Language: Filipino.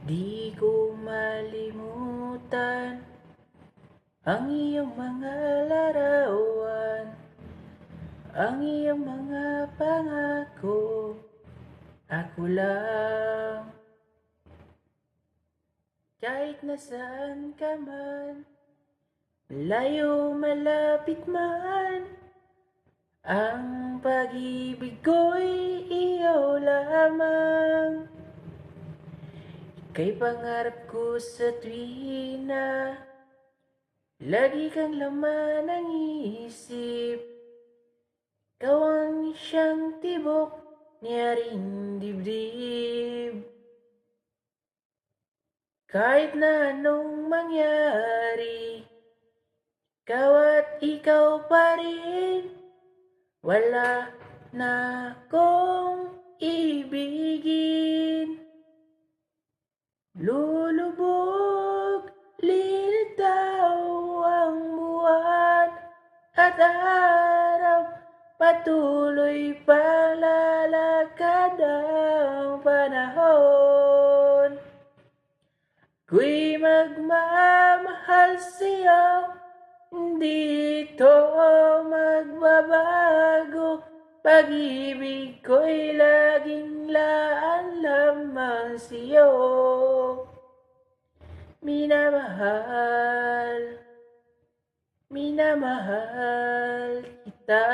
Di ko malimutan ang iyong mga larawan, ang iyong mga pangako. Ako lang, kahit nasaan ka man, malayo malapit man, ang pag-ibig ko'y iyo lamang. Kay pangarap ko sa tuwina, lagi kang laman ng isip. Ikaw ang siyang tibok ni aring dibdib. Kahit na anong mangyari, ikaw at ikaw pa rin. Wala na akong ibigin. Lulubog, lilitaw ang buwan at araw, patuloy palalakad ang panahon. Ako'y magmamahal sa'yo, hindi ito magbabago. Pag-ibig ko'y laging laan lamang sa'yo. Minamahal, minamahal kita.